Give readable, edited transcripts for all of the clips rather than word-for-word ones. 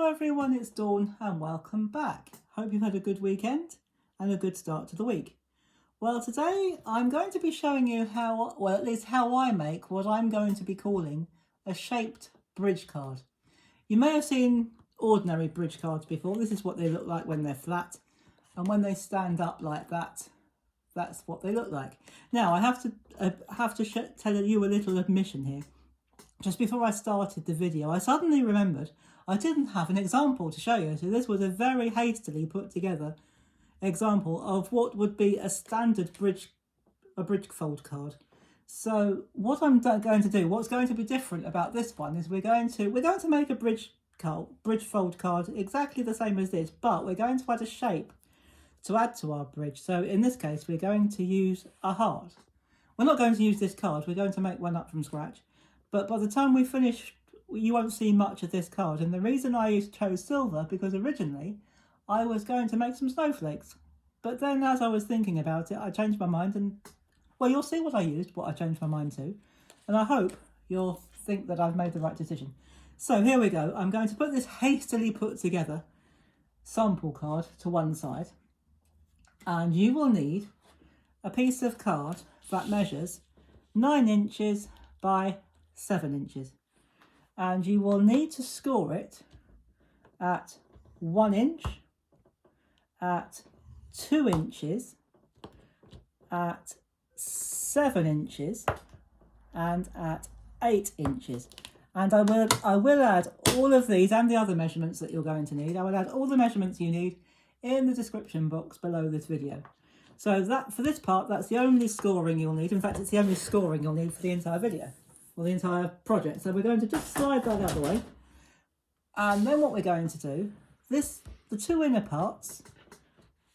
Hello everyone, it's Dawn and welcome back. Hope you've had a good weekend and a good start to the week. Well, today I'm going to be showing you how I make what I'm going to be calling a shaped bridge card. You may have seen ordinary bridge cards before. This is what they look like when they're flat, and when they stand up like that, that's what they look like. Now I have to tell you a little admission here. Just before I started the video, I suddenly remembered I didn't have an example to show you. So this was a very hastily put together example of what would be a standard bridge fold card. So what I'm going to do, what's going to be different about this one is we're going to make a bridge fold card exactly the same as this, but we're going to add a shape to add to our bridge. So in this case, we're going to use a heart. We're not going to use this card, we're going to make one up from scratch. But by the time we finish, you won't see much of this card. And the reason I chose silver, because originally I was going to make some snowflakes. But then as I was thinking about it, I changed my mind and, well, you'll see what I changed my mind to. And I hope you'll think that I've made the right decision. So here we go. I'm going to put this hastily put together sample card to one side. And you will need a piece of card that measures 9 inches by 7 inches, and you will need to score it at 1 inch, at 2 inches, at 7 inches, and at 8 inches. And I will add all of these and the other measurements that you're going to need. I will add all the measurements you need in the description box below this video. So that for this part, that's the only scoring you'll need. In fact, it's the only scoring you'll need for the entire video. Well, the entire project. So we're going to just slide that out of the way. And then what we're going to do, the two inner parts,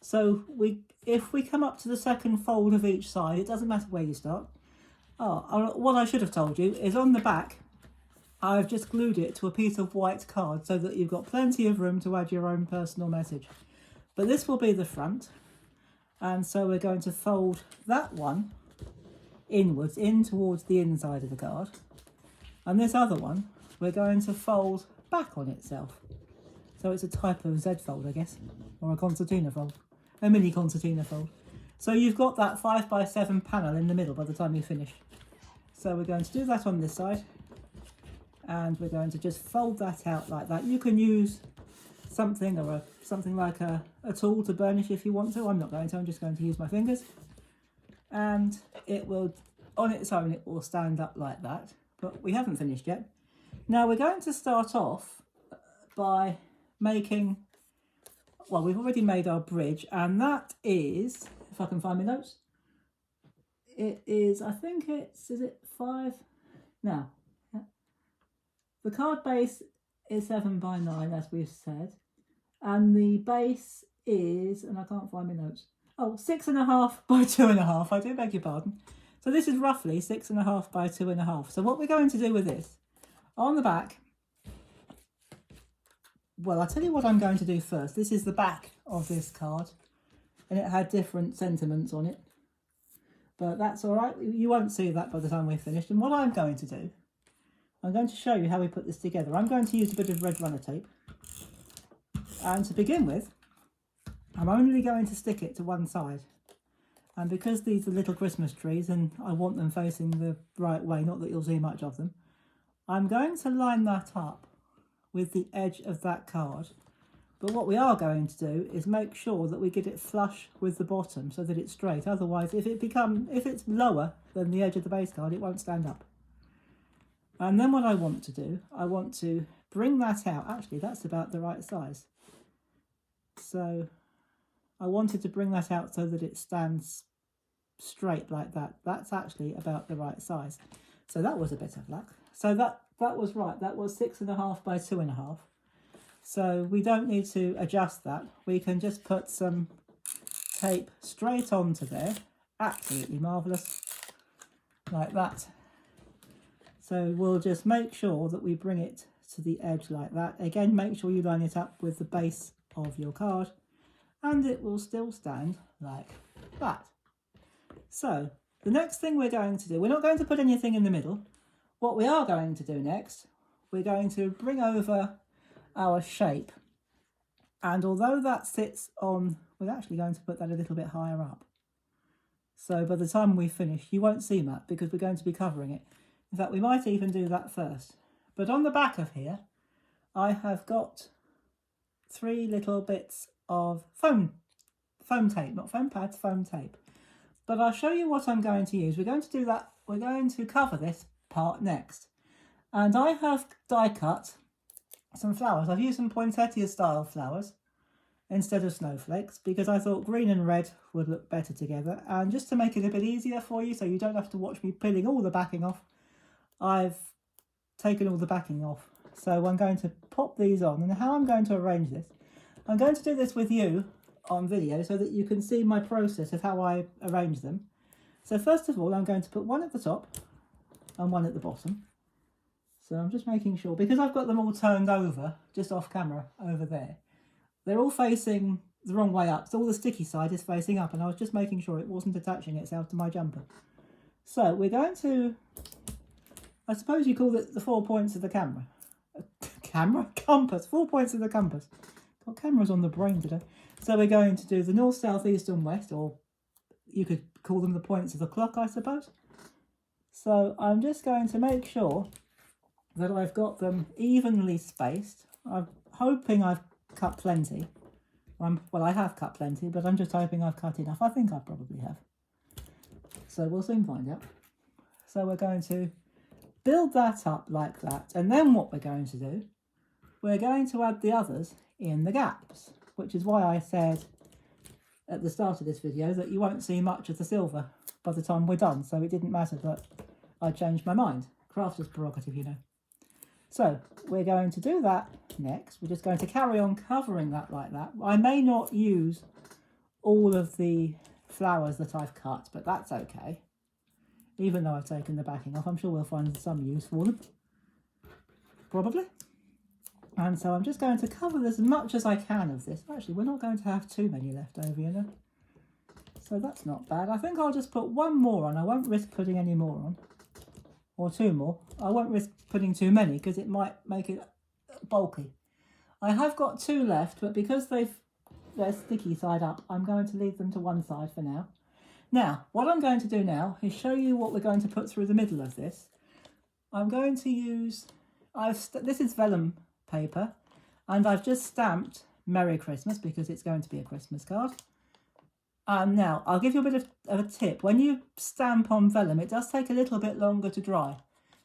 so if we come up to the second fold of each side, it doesn't matter where you start. What I should have told you is on the back, I've just glued it to a piece of white card so that you've got plenty of room to add your own personal message. But this will be the front. And so we're going to fold that one inwards, in towards the inside of the card, and this other one we're going to fold back on itself. So it's a type of Z fold, I guess, or a concertina fold, a mini concertina fold. So you've got that 5x7 panel in the middle by the time you finish. So we're going to do that on this side, and we're going to just fold that out like that. You can use something like a tool to burnish if you want to. I'm not going to, I'm just going to use my fingers. And it will, on its own, it will stand up like that. But we haven't finished yet. Now we're going to start off by making, well, we've already made our bridge, and that is, if I can find my notes, it is, I think it's, is it 5? Now, the card base is 7 by 9, as we've said, and the base is, and I can't find my notes, 6.5 by 2.5. I do beg your pardon. So this is roughly 6.5 by 2.5. So what we're going to do with this, on the back, well, I'll tell you what I'm going to do first. This is the back of this card, and it had different sentiments on it. But that's all right. You won't see that by the time we're finished. And what I'm going to do, I'm going to show you how we put this together. I'm going to use a bit of red runner tape. And to begin with, I'm only going to stick it to one side. And because these are little Christmas trees and I want them facing the right way, not that you'll see much of them, I'm going to line that up with the edge of that card. But what we are going to do is make sure that we get it flush with the bottom so that it's straight. Otherwise, if it's lower than the edge of the base card, it won't stand up. And then what I want to do, I want to bring that out. Actually, that's about the right size. So I wanted to bring that out so that it stands straight like that. That's actually about the right size. So that was a bit of luck. So that was right. That was 6.5 by 2.5. So we don't need to adjust that. We can just put some tape straight onto there. Absolutely marvellous. Like that. So we'll just make sure that we bring it to the edge like that. Again, make sure you line it up with the base of your card, and it will still stand like that. So the next thing we're going to do, we're not going to put anything in the middle. What we are going to do next, we're going to bring over our shape. And although that sits on, we're actually going to put that a little bit higher up. So by the time we finish, you won't see that because we're going to be covering it. In fact, we might even do that first. But on the back of here, I have got 3 little bits of foam tape, not foam pads, foam tape. But I'll show you what I'm going to use. We're going to do that. We're going to cover this part next. And I have die cut some flowers. I've used some poinsettia style flowers instead of snowflakes because I thought green and red would look better together. And just to make it a bit easier for you so you don't have to watch me peeling all the backing off, I've taken all the backing off. So I'm going to pop these on. And how I'm going to arrange this, I'm going to do this with you on video so that you can see my process of how I arrange them. So first of all, I'm going to put one at the top and one at the bottom. So I'm just making sure, because I've got them all turned over, just off camera over there, they're all facing the wrong way up. So all the sticky side is facing up, and I was just making sure it wasn't attaching itself to my jumper. So we're going to, I suppose you call it the 4 points of the camera. Compass, 4 points of the compass. Got cameras on the brain today. So we're going to do the north, south, east and west, or you could call them the points of the clock, I suppose. So I'm just going to make sure that I've got them evenly spaced. I'm hoping I've cut plenty. Well, I have cut plenty, but I'm just hoping I've cut enough. I think I probably have. So we'll soon find out. So we're going to build that up like that. And then what we're going to do, we're going to add the others in the gaps, which is why I said at the start of this video that you won't see much of the silver by the time we're done. So it didn't matter that I changed my mind. Crafter's prerogative, you know. So we're going to do that next. We're just going to carry on covering that like that. I may not use all of the flowers that I've cut, but that's okay. Even though I've taken the backing off, I'm sure we'll find some use for them. Probably. And so I'm just going to cover as much as I can of this. Actually, we're not going to have too many left over, you know. So that's not bad. I think I'll just put one more on. I won't risk putting any more on. Or 2 more. I won't risk putting too many because it might make it bulky. I have got 2 left, but because they're sticky side up, I'm going to leave them to one side for now. Now, what I'm going to do now is show you what we're going to put through the middle of this. I'm going to use, this is vellum paper, and I've just stamped Merry Christmas because it's going to be a Christmas card. Now, I'll give you a bit of a tip. When you stamp on vellum, it does take a little bit longer to dry.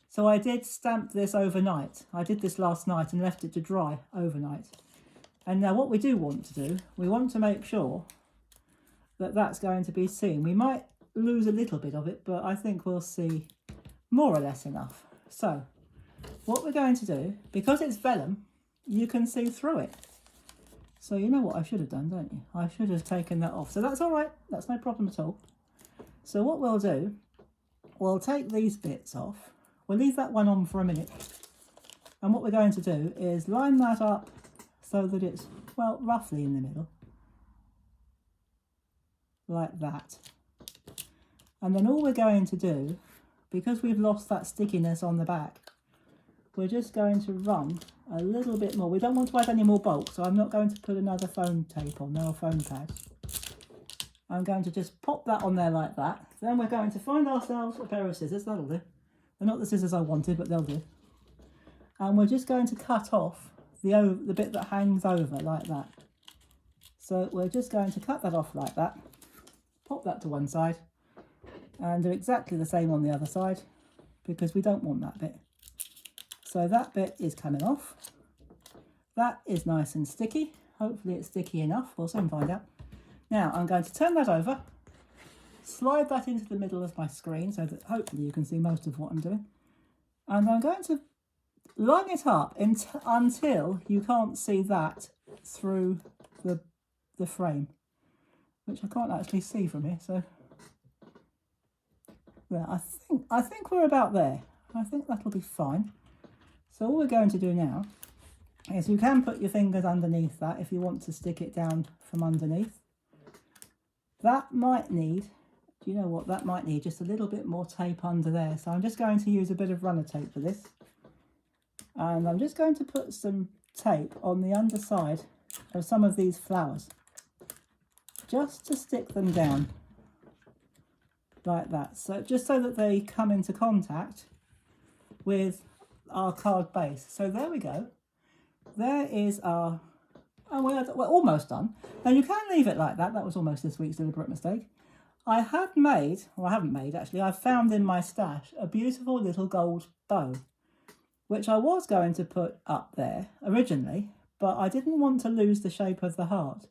So I did stamp this overnight. I did this last night and left it to dry overnight. And now what we do want to do, we want to make sure that that's going to be seen. We might lose a little bit of it, but I think we'll see more or less enough. So what we're going to do, because it's vellum, you can see through it. So you know what I should have done, don't you? I should have taken that off. So that's all right. That's no problem at all. So what we'll do, we'll take these bits off. We'll leave that one on for a minute. And what we're going to do is line that up so that it's, well, roughly in the middle. Like that. And then all we're going to do, because we've lost that stickiness on the back, we're just going to run a little bit more. We don't want to add any more bulk, so I'm not going to put another foam tape on there, or foam pad. I'm going to just pop that on there like that. Then we're going to find ourselves a pair of scissors. That'll do. They're not the scissors I wanted, but they'll do. And we're just going to cut off the bit that hangs over like that. So we're just going to cut that off like that. Pop that to one side. And do exactly the same on the other side, because we don't want that bit. So that bit is coming off. That is nice and sticky. Hopefully it's sticky enough. We'll soon find out. Now I'm going to turn that over, slide that into the middle of my screen so that hopefully you can see most of what I'm doing. And I'm going to line it up until you can't see that through the frame, which I can't actually see from here. So yeah, I think we're about there. I think that'll be fine. So all we're going to do now is you can put your fingers underneath that if you want to stick it down from underneath. That might need, do you know what, that might need just a little bit more tape under there. So I'm just going to use a bit of runner tape for this. And I'm just going to put some tape on the underside of some of these flowers, just to stick them down like that. So just so that they come into contact with our card base. So there we go. There is our, and we're almost done. Now you can leave it like that. That was almost this week's deliberate mistake. I had made, or I haven't made actually, I found in my stash a beautiful little gold bow, which I was going to put up there originally, but I didn't want to lose the shape of the heart.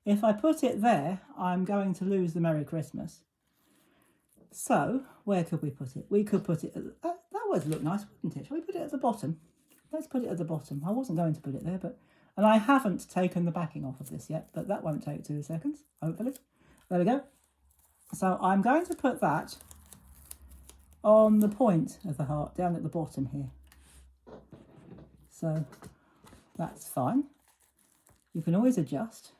If I put it there, I'm going to lose the Merry Christmas. So, where could we put it? We could put it, that would look nice, wouldn't it? Shall we put it at the bottom? Let's put it at the bottom. I wasn't going to put it there, but, and I haven't taken the backing off of this yet, but that won't take 2 seconds, hopefully. There we go. So I'm going to put that on the point of the heart, down at the bottom here. So that's fine. You can always adjust.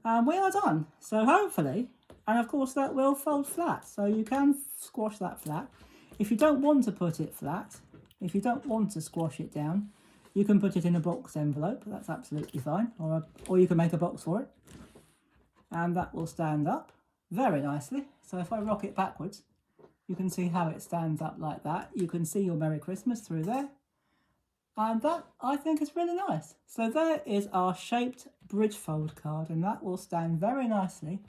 And we are done. So hopefully, and of course that will fold flat. So you can squash that flat. If you don't want to put it flat, if you don't want to squash it down, you can put it in a box envelope. That's absolutely fine. Or you can make a box for it. And that will stand up very nicely. So if I rock it backwards, you can see how it stands up like that. You can see your Merry Christmas through there. And that, I think, is really nice. So there is our shaped bridge fold card, and that will stand very nicely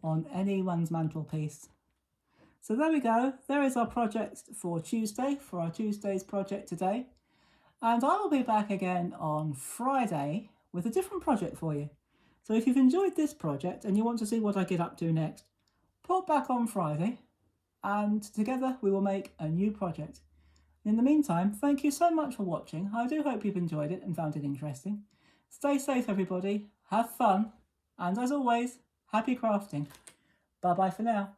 on anyone's mantelpiece. So there we go. There is our project for Tuesday, for our Tuesday's project today. And I will be back again on Friday with a different project for you. So if you've enjoyed this project and you want to see what I get up to next, pop back on Friday and together we will make a new project. In the meantime, thank you so much for watching. I do hope you've enjoyed it and found it interesting. Stay safe everybody, have fun, and as always, happy crafting. Bye bye for now.